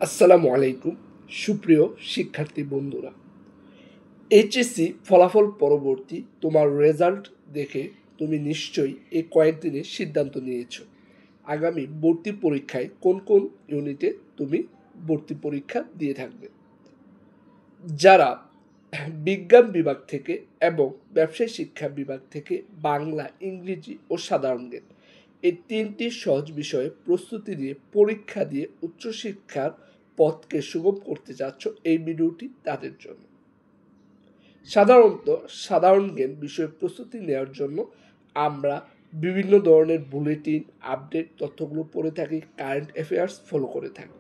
আসসালামু আলাইকুম সুপ্রিয় শিক্ষার্থী বন্ধুরা। এইচএসসি ফলাফল পরবর্তী তোমার রেজাল্ট দেখে তুমি নিশ্চয়ই এই কয়েকদিনে সিদ্ধান্ত নিয়েছো আগামী ভর্তি পরীক্ষায় কোন কোন ইউনিটে তুমি ভর্তি পরীক্ষা দিয়ে থাকবে। যারা বিজ্ঞান বিভাগ থেকে এবং ব্যবসায় শিক্ষা বিভাগ থেকে বাংলা, ইংরেজি ও সাধারণ জ্ঞান এই তিনটি সহজ বিষয়ে প্রস্তুতি নিয়ে পরীক্ষা দিয়ে উচ্চশিক্ষার পথকে সুগম করতে যাচ্ছ, এই ভিডিওটি তাদের জন্য। সাধারণত সাধারণ জ্ঞান বিষয়ে প্রস্তুতি নেওয়ার জন্য আমরা বিভিন্ন ধরনের বুলেটিন, আপডেট তথ্যগুলো পড়ে থাকি, কারেন্ট অ্যাফেয়ার্স ফলো করে থাকি।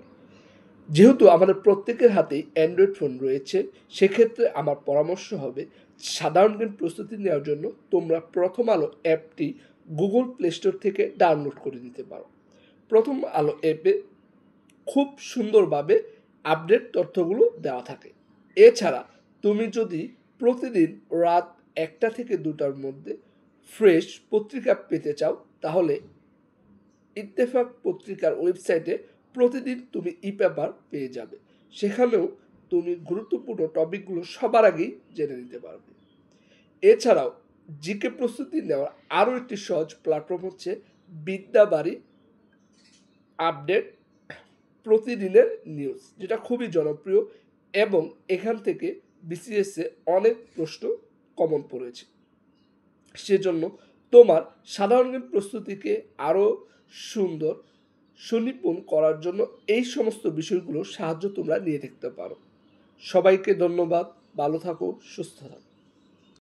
যেহেতু আমাদের প্রত্যেকের হাতেই অ্যান্ড্রয়েড ফোন রয়েছে, সেক্ষেত্রে আমার পরামর্শ হবে সাধারণ জ্ঞান প্রস্তুতি নেওয়ার জন্য তোমরা প্রথম আলো অ্যাপটি গুগল প্লে স্টোর থেকে ডাউনলোড করে নিতে পারো। প্রথম আলো অ্যাপে খুব সুন্দরভাবে আপডেট তথ্যগুলো দেওয়া থাকে। এছাড়া তুমি যদি প্রতিদিন রাত 1টা থেকে 2টার মধ্যে ফ্রেশ পত্রিকা পেতে চাও, তাহলে ইত্তেফাক পত্রিকার ওয়েবসাইটে প্রতিদিন তুমি ই পেপার পেয়ে যাবে। সেখানেও তুমি গুরুত্বপূর্ণ টপিকগুলো সবার আগেই জেনে নিতে পারবে। এছাড়াও জিকে প্রস্তুতি নেওয়ার আরও একটি সহজ প্ল্যাটফর্ম হচ্ছে বিদ্যাবাড়ি আপডেট প্রতিদিনের নিউজ, যেটা খুবই জনপ্রিয় এবং এখান থেকে বিসিএসে অনেক প্রশ্ন কমন পড়েছে। সেজন্য তোমার সাধারণ জ্ঞান প্রস্তুতিকে আরও সুন্দর সুনিপুণ করার জন্য এই সমস্ত বিষয়গুলো সাহায্য তোমরা নিয়ে দেখতে পারো। সবাইকে ধন্যবাদ। ভালো থাকো, সুস্থ থাকো।